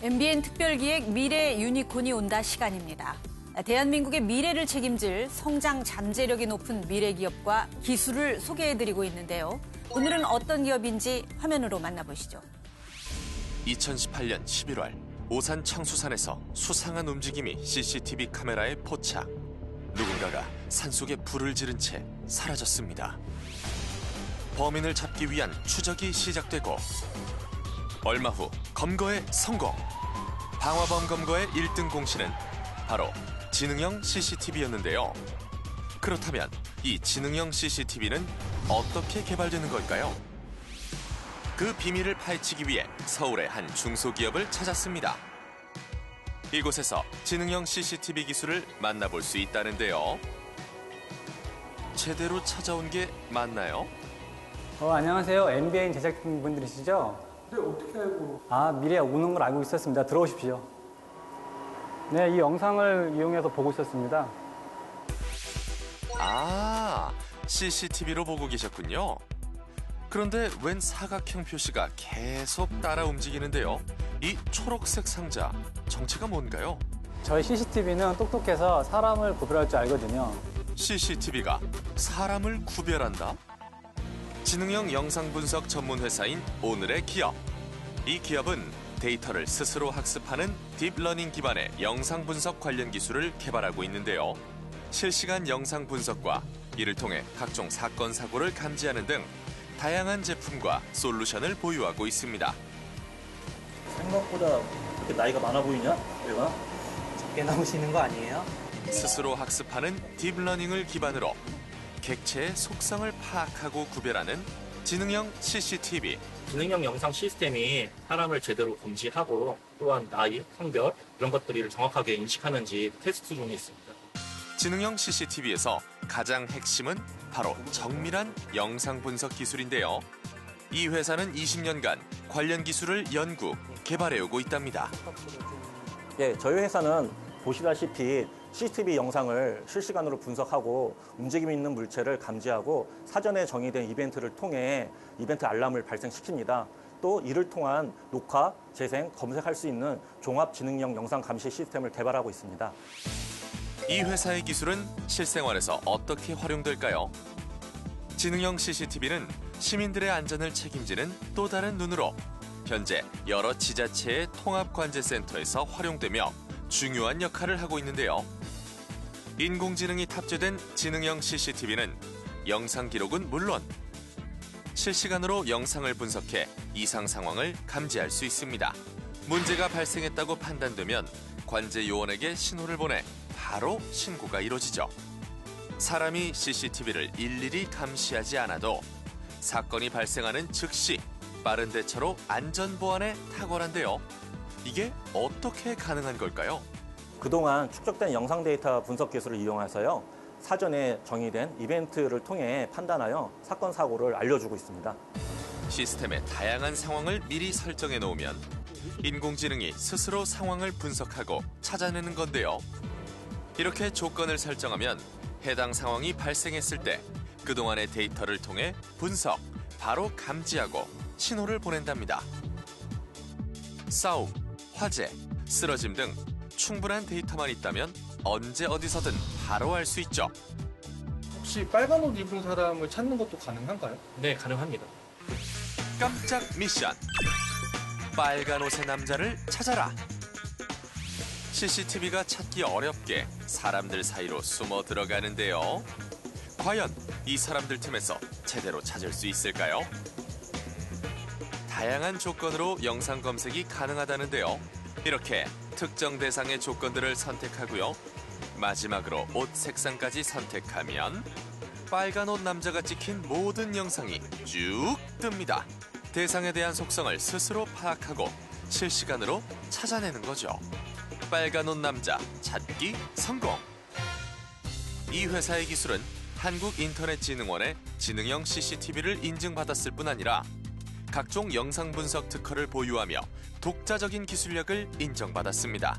MBN 특별기획 미래 유니콘이 온다 시간입니다. 대한민국의 미래를 책임질 성장 잠재력이 높은 미래 기업과 기술을 소개해드리고 있는데요. 오늘은 어떤 기업인지 화면으로 만나보시죠. 2018년 11월 오산 청수산에서 수상한 움직임이 CCTV 카메라에 포착. 누군가가 산속에 불을 지른 채 사라졌습니다. 범인을 잡기 위한 추적이 시작되고 얼마 후 검거에 성공. 방화범 검거의 1등 공신은 바로 지능형 CCTV였는데요. 그렇다면 이 지능형 CCTV는 어떻게 개발되는 걸까요? 그 비밀을 파헤치기 위해 서울의 한 중소기업을 찾았습니다. 이곳에서 지능형 CCTV 기술을 만나볼 수 있다는데요. 제대로 찾아온 게 맞나요? 안녕하세요. MBN 제작진분들이시죠? 네, 어떻게 알고? 미래 오는 걸 알고 있었습니다. 들어오십시오. 네, 이 영상을 이용해서 보고 있었습니다. CCTV로 보고 계셨군요. 그런데 웬 사각형 표시가 계속 따라 움직이는데요. 이 초록색 상자, 정체가 뭔가요? 저희 CCTV는 똑똑해서 사람을 구별할 줄 알거든요. CCTV가 사람을 구별한다? 지능형 영상 분석 전문 회사인 오늘의 기업. 이 기업은 데이터를 스스로 학습하는 딥러닝 기반의 영상 분석 관련 기술을 개발하고 있는데요. 실시간 영상 분석과 이를 통해 각종 사건, 사고를 감지하는 등 다양한 제품과 솔루션을 보유하고 있습니다. 생각보다 그렇게 나이가 많아 보이냐? 얘가? 적게 나오시는 거 아니에요? 스스로 학습하는 딥러닝을 기반으로 객체의 속성을 파악하고 구별하는 지능형 CCTV. 지능형 영상 시스템이 사람을 제대로 감지하고 또한 나이, 성별 이런 것들을 정확하게 인식하는지 테스트 중에 있습니다. 지능형 CCTV에서 가장 핵심은 바로 정밀한 영상 분석 기술인데요. 이 회사는 20년간 관련 기술을 연구, 개발해오고 있답니다. 저희 회사는 보시다시피 CCTV 영상을 실시간으로 분석하고 움직임 있는 물체를 감지하고 사전에 정의된 이벤트를 통해 이벤트 알람을 발생시킵니다. 또 이를 통한 녹화, 재생, 검색할 수 있는 종합 지능형 영상 감시 시스템을 개발하고 있습니다. 이 회사의 기술은 실생활에서 어떻게 활용될까요? 지능형 CCTV는 시민들의 안전을 책임지는 또 다른 눈으로 현재 여러 지자체의 통합관제센터에서 활용되며 중요한 역할을 하고 있는데요. 인공지능이 탑재된 지능형 CCTV는 영상 기록은 물론 실시간으로 영상을 분석해 이상 상황을 감지할 수 있습니다. 문제가 발생했다고 판단되면 관제 요원에게 신호를 보내 바로 신고가 이루어지죠. 사람이 CCTV를 일일이 감시하지 않아도 사건이 발생하는 즉시 빠른 대처로 안전 보안에 탁월한데요. 이게 어떻게 가능한 걸까요? 그동안 축적된 영상 데이터 분석 기술을 이용해서요. 사전에 정의된 이벤트를 통해 판단하여 사건, 사고를 알려주고 있습니다. 시스템의 다양한 상황을 미리 설정해 놓으면 인공지능이 스스로 상황을 분석하고 찾아내는 건데요. 이렇게 조건을 설정하면 해당 상황이 발생했을 때 그동안의 데이터를 통해 분석, 바로 감지하고 신호를 보낸답니다. 싸움, 화재, 쓰러짐 등 충분한 데이터만 있다면 언제 어디서든 바로 알 수 있죠. 혹시 빨간 옷 입은 사람을 찾는 것도 가능한가요? 네, 가능합니다. 깜짝 미션. 빨간 옷의 남자를 찾아라. CCTV가 찾기 어렵게 사람들 사이로 숨어 들어가는데요. 과연 이 사람들 틈에서 제대로 찾을 수 있을까요? 다양한 조건으로 영상 검색이 가능하다는데요. 이렇게 특정 대상의 조건들을 선택하고요. 마지막으로 옷 색상까지 선택하면 빨간 옷 남자가 찍힌 모든 영상이 쭉 뜹니다. 대상에 대한 속성을 스스로 파악하고 실시간으로 찾아내는 거죠. 빨간 옷 남자 찾기 성공! 이 회사의 기술은 한국인터넷진흥원의 지능형 CCTV를 인증받았을 뿐 아니라 각종 영상 분석 특허를 보유하며 독자적인 기술력을 인정받았습니다.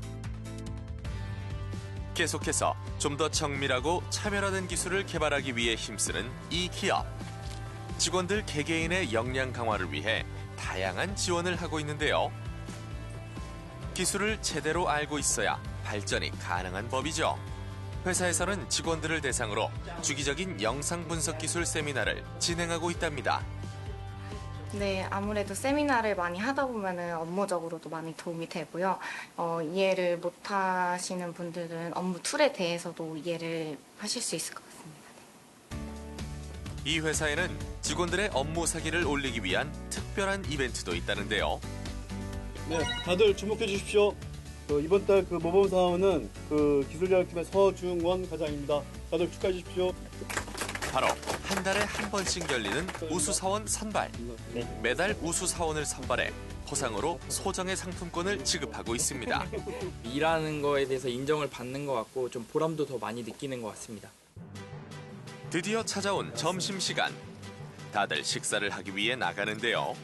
계속해서 좀 더 정밀하고 차별화된 기술을 개발하기 위해 힘쓰는 이 기업. 직원들 개개인의 역량 강화를 위해 다양한 지원을 하고 있는데요. 기술을 제대로 알고 있어야 발전이 가능한 법이죠. 회사에서는 직원들을 대상으로 주기적인 영상 분석 기술 세미나를 진행하고 있답니다. 네, 아무래도 세미나를 많이 하다 보면은 업무적으로도 많이 도움이 되고요. 이해를 못 하시는 분들은 업무 툴에 대해서도 이해를 하실 수 있을 것 같습니다. 이 회사에는 직원들의 업무 사기를 올리기 위한 특별한 이벤트도 있다는데요. 네, 다들 주목해 주십시오. 이번 달 모범 사원은 기술자격팀의 서중원 과장입니다. 다들 축하해 주십시오. 바로 한 달에 한 번씩 열리는 우수사원 선발. 매달 우수사원을 선발해 포상으로 소정의 상품권을 지급하고 있습니다. 일하는 거에 대해서 인정을 받는 것 같고 좀 보람도 더 많이 느끼는 것 같습니다. 드디어 찾아온 점심시간. 다들 식사를 하기 위해 나가는데요.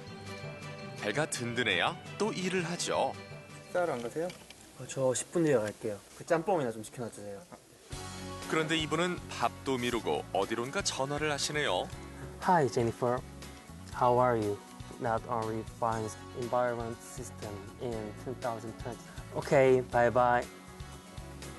배가 든든해야 또 일을 하죠. 식사하러 안 가세요? 저 10분 뒤에 갈게요. 짬뽕이나 좀 시켜놔주세요. 그런데 이분은 밥도 미루고 어디론가 전화를 하시네요. Hi Jennifer, how are you? Not only finds environment system in 2020. Okay, bye bye.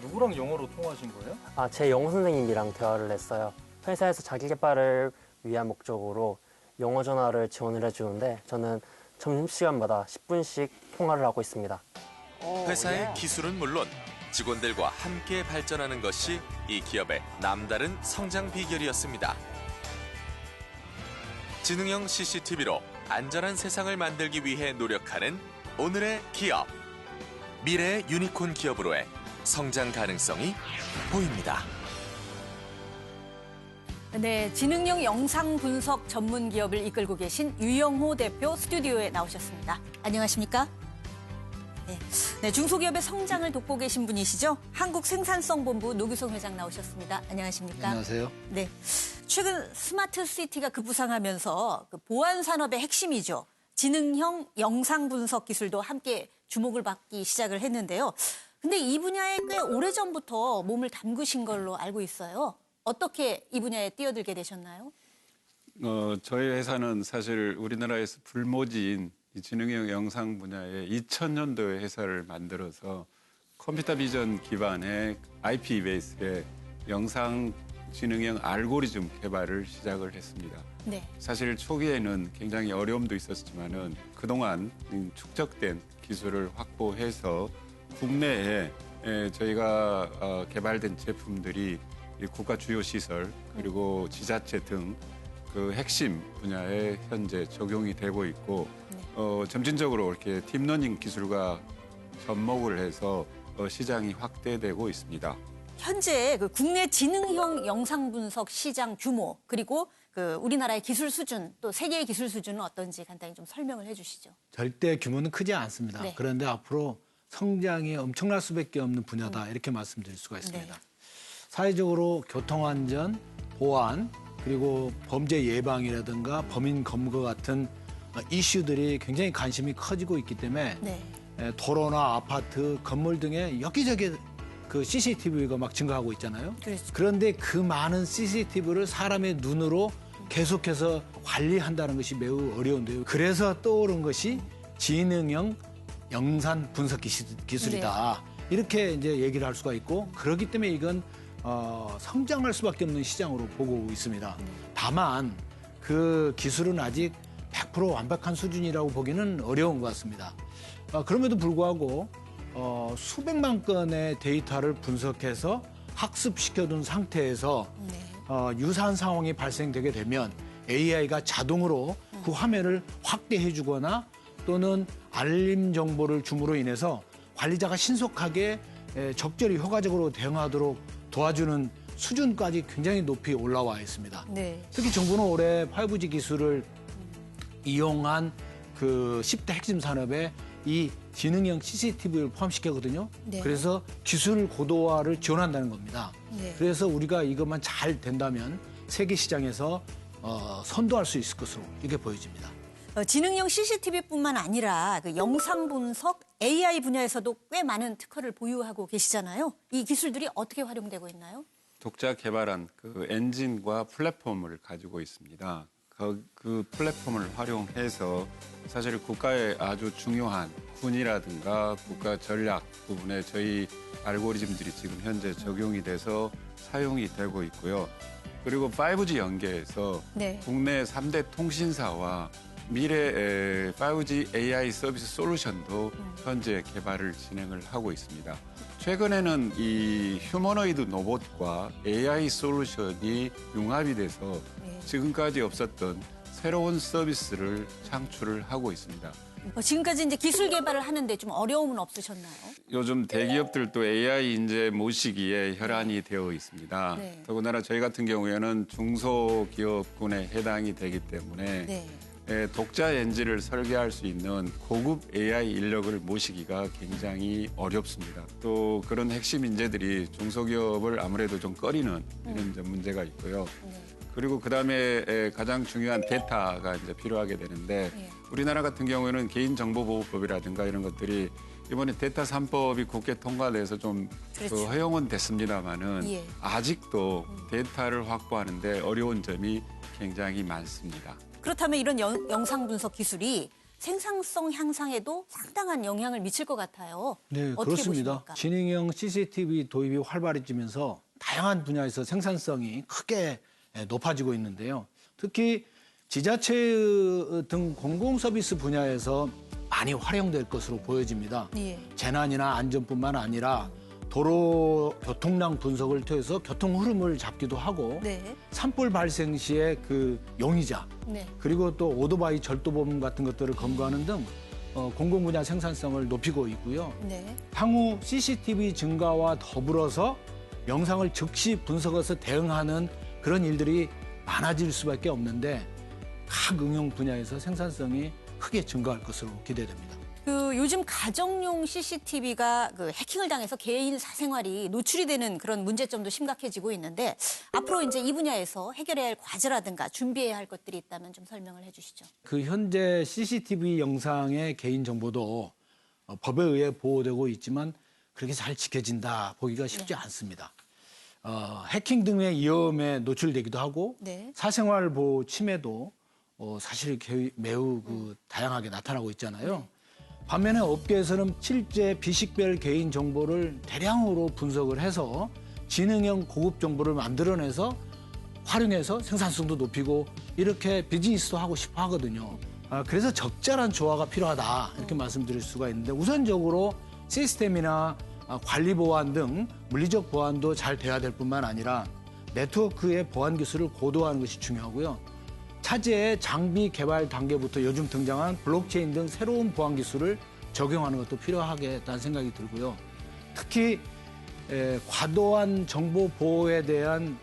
누구랑 영어로 통화하신 거예요? 제 영어 선생님이랑 대화를 했어요. 회사에서 자기 개발을 위한 목적으로 영어 전화를 지원을 해주는데 저는 점심시간마다 10분씩 통화를 하고 있습니다. 회사의 기술은 물론 직원들과 함께 발전하는 것이 이 기업의 남다른 성장 비결이었습니다. 지능형 CCTV로 안전한 세상을 만들기 위해 노력하는 오늘의 기업. 미래의 유니콘 기업으로의 성장 가능성이 보입니다. 네, 지능형 영상 분석 전문 기업을 이끌고 계신 유영호 대표 스튜디오에 나오셨습니다. 안녕하십니까? 네, 중소기업의 성장을 돕고 계신 분이시죠? 한국생산성본부 노규성 회장 나오셨습니다. 안녕하십니까? 안녕하세요. 네, 최근 스마트 시티가 급부상하면서 보안 산업의 핵심이죠. 지능형 영상 분석 기술도 함께 주목을 받기 시작을 했는데요. 근데 이 분야에 꽤 오래전부터 몸을 담그신 걸로 알고 있어요. 어떻게 이 분야에 뛰어들게 되셨나요? 저희 회사는 사실 우리나라에서 불모지인 이 지능형 영상 분야에 2000년도에 회사를 만들어서 컴퓨터 비전 기반의 IP 베이스의 영상 지능형 알고리즘 개발을 시작을 했습니다. 네. 사실 초기에는 굉장히 어려움도 있었지만은 그동안 축적된 기술을 확보해서 국내에 저희가 개발된 제품들이 국가 주요 시설 그리고 지자체 등 그 핵심 분야에 현재 적용이 되고 있고 점진적으로 이렇게 딥러닝 기술과 접목을 해서 시장이 확대되고 있습니다. 현재 그 국내 지능형 영상 분석 시장 규모 그리고 그 우리나라의 기술 수준 또 세계의 기술 수준은 어떤지 간단히 좀 설명을 해주시죠. 절대 규모는 크지 않습니다. 네. 그런데 앞으로 성장이 엄청날 수밖에 없는 분야다 이렇게 말씀드릴 수가 있습니다. 네. 사회적으로 교통안전, 보안 그리고 범죄 예방이라든가 범인 검거 같은 이슈들이 굉장히 관심이 커지고 있기 때문에 네. 도로나 아파트, 건물 등에 여기저기 그 CCTV가 막 증가하고 있잖아요. 그렇죠. 그런데 그 많은 CCTV를 사람의 눈으로 계속해서 관리한다는 것이 매우 어려운데요. 그래서 떠오른 것이 지능형 영상 분석 기술이다. 네. 이렇게 이제 얘기를 할 수가 있고 그렇기 때문에 이건 성장할 수밖에 없는 시장으로 보고 있습니다. 다만 그 기술은 아직 100% 완벽한 수준이라고 보기는 어려운 것 같습니다. 그럼에도 불구하고 수백만 건의 데이터를 분석해서 학습시켜둔 상태에서 유사한 상황이 발생되게 되면 AI가 자동으로 그 화면을 확대해주거나 또는 알림 정보를 줌으로 인해서 관리자가 신속하게 적절히 효과적으로 대응하도록 도와주는 수준까지 굉장히 높이 올라와 있습니다. 네. 특히 정부는 올해 5G 기술을 이용한 그 10대 핵심 산업에 이 지능형 CCTV를 포함시켰거든요. 네. 그래서 기술 고도화를 지원한다는 겁니다. 네. 그래서 우리가 이것만 잘 된다면 세계 시장에서 선도할 수 있을 것으로 이렇게 보여집니다. 지능형 CCTV뿐만 아니라 그 영상 분석 AI 분야에서도 꽤 많은 특허를 보유하고 계시잖아요. 이 기술들이 어떻게 활용되고 있나요? 독자 개발한 그 엔진과 플랫폼을 가지고 있습니다. 그 플랫폼을 활용해서 사실 국가의 아주 중요한 군이라든가 국가 전략 부분에 저희 알고리즘들이 지금 현재 적용이 돼서 사용이 되고 있고요. 그리고 5G 연계해서 네. 국내 3대 통신사와 미래 5G AI 서비스 솔루션도 현재 개발을 진행을 하고 있습니다. 최근에는 이 휴머노이드 로봇과 AI 솔루션이 융합이 돼서 지금까지 없었던 새로운 서비스를 창출을 하고 있습니다. 지금까지 이제 기술 개발을 하는데 좀 어려움은 없으셨나요? 요즘 대기업들도 AI 인재 모시기에 혈안이 되어 있습니다. 네. 더군다나 저희 같은 경우에는 중소기업군에 해당이 되기 때문에 네. 독자 엔진을 설계할 수 있는 고급 AI 인력을 모시기가 굉장히 어렵습니다. 또 그런 핵심 인재들이 중소기업을 아무래도 좀 꺼리는 이런 이제 문제가 있고요. 그리고 그다음에 가장 중요한 데이터가 이제 필요하게 되는데 우리나라 같은 경우에는 개인정보보호법이라든가 이런 것들이 이번에 데이터 3법이 국회 통과돼서 좀 그렇죠. 허용은 됐습니다만은 예. 아직도 데이터를 확보하는데 어려운 점이 굉장히 많습니다. 그렇다면 이런 영상 분석 기술이 생산성 향상에도 상당한 영향을 미칠 것 같아요. 네, 어떻게 그렇습니다. 보십니까? 지능형 CCTV 도입이 활발해지면서 다양한 분야에서 생산성이 크게 높아지고 있는데요. 특히 지자체 등 공공서비스 분야에서 많이 활용될 것으로 보여집니다. 예. 재난이나 안전뿐만 아니라 도로 교통량 분석을 통해서 교통 흐름을 잡기도 하고 네. 산불 발생 시에 그 용의자 네. 그리고 또 오토바이 절도범 같은 것들을 검거하는 등 공공 분야 생산성을 높이고 있고요. 네. 향후 CCTV 증가와 더불어서 영상을 즉시 분석해서 대응하는 그런 일들이 많아질 수밖에 없는데 각 응용 분야에서 생산성이 크게 증가할 것으로 기대됩니다. 그 요즘 가정용 CCTV가 그 해킹을 당해서 개인 사생활이 노출이 되는 그런 문제점도 심각해지고 있는데 앞으로 이제 이 분야에서 해결해야 할 과제라든가 준비해야 할 것들이 있다면 좀 설명을 해주시죠. 그 현재 CCTV 영상의 개인 정보도 법에 의해 보호되고 있지만 그렇게 잘 지켜진다 보기가 쉽지 않습니다. 해킹 등의 위험에 노출되기도 하고 네. 사생활 보호 침해도 사실 매우 다양하게 나타나고 있잖아요. 반면에 업계에서는 실제 비식별 개인 정보를 대량으로 분석을 해서 지능형 고급 정보를 만들어내서 활용해서 생산성도 높이고 이렇게 비즈니스도 하고 싶어 하거든요. 그래서 적절한 조화가 필요하다 이렇게 말씀드릴 수가 있는데 우선적으로 시스템이나 관리 보안 등 물리적 보안도 잘 돼야 될 뿐만 아니라 네트워크의 보안 기술을 고도화하는 것이 중요하고요. 차제의 장비 개발 단계부터 요즘 등장한 블록체인 등 새로운 보안 기술을 적용하는 것도 필요하겠다는 생각이 들고요. 특히 과도한 정보 보호에 대한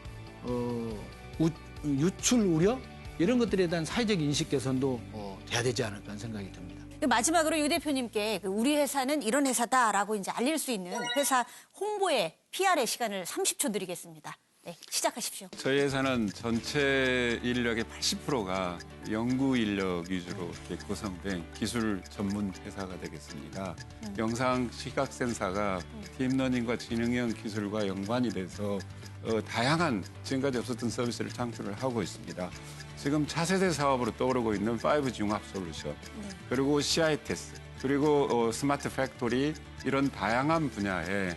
유출 우려 이런 것들에 대한 사회적 인식 개선도 돼야 되지 않을까 하는 생각이 듭니다. 마지막으로 유 대표님께 우리 회사는 이런 회사다라고 이제 알릴 수 있는 회사 홍보의 PR의 시간을 30초 드리겠습니다. 네, 시작하십시오. 저희 회사는 전체 인력의 80%가 연구 인력 위주로 이렇게 구성된 기술 전문 회사가 되겠습니다. 영상 시각 센서가 딥러닝과 지능형 기술과 연관이 돼서 다양한 지금까지 없었던 서비스를 창출을 하고 있습니다. 지금 차세대 사업으로 떠오르고 있는 5G 융합 솔루션, 그리고 CITES, 그리고 스마트 팩토리 이런 다양한 분야에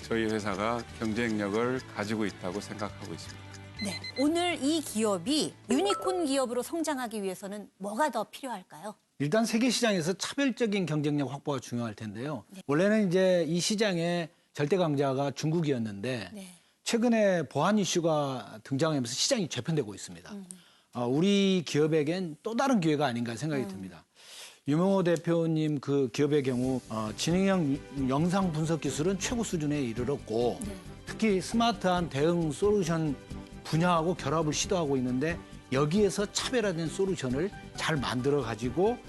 저희 회사가 경쟁력을 가지고 있다고 생각하고 있습니다. 네, 오늘 이 기업이 유니콘 기업으로 성장하기 위해서는 뭐가 더 필요할까요? 일단 세계 시장에서 차별적인 경쟁력 확보가 중요할 텐데요. 원래는 이제 이 시장의 절대 강자가 중국이었는데 최근에 보안 이슈가 등장하면서 시장이 재편되고 있습니다. 우리 기업에겐 또 다른 기회가 아닌가 생각이 듭니다. 유명호 대표님 그 기업의 경우 지능형 영상 분석 기술은 최고 수준에 이르렀고 특히 스마트한 대응 솔루션 분야하고 결합을 시도하고 있는데 여기에서 차별화된 솔루션을 잘 만들어 가지고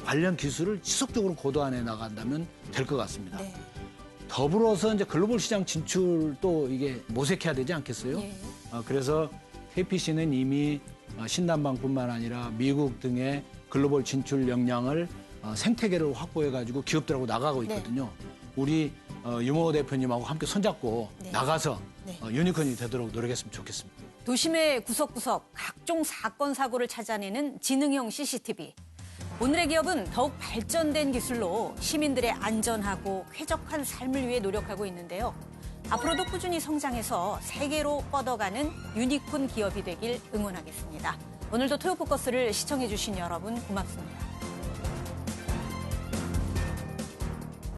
관련 기술을 지속적으로 고도화해 나간다면 될 것 같습니다. 더불어서 이제 글로벌 시장 진출도 이게 모색해야 되지 않겠어요? 그래서 KPC는 이미 신남방뿐만 아니라 미국 등의 글로벌 진출 역량을 생태계를 확보해가지고 기업들하고 나가고 있거든요. 우리 유모 대표님하고 함께 손잡고 나가서 유니콘이 되도록 노력했으면 좋겠습니다. 도심의 구석구석 각종 사건 사고를 찾아내는 지능형 CCTV. 오늘의 기업은 더욱 발전된 기술로 시민들의 안전하고 쾌적한 삶을 위해 노력하고 있는데요. 앞으로도 꾸준히 성장해서 세계로 뻗어가는 유니콘 기업이 되길 응원하겠습니다. 오늘도 토요포커스를 시청해주신 여러분 고맙습니다.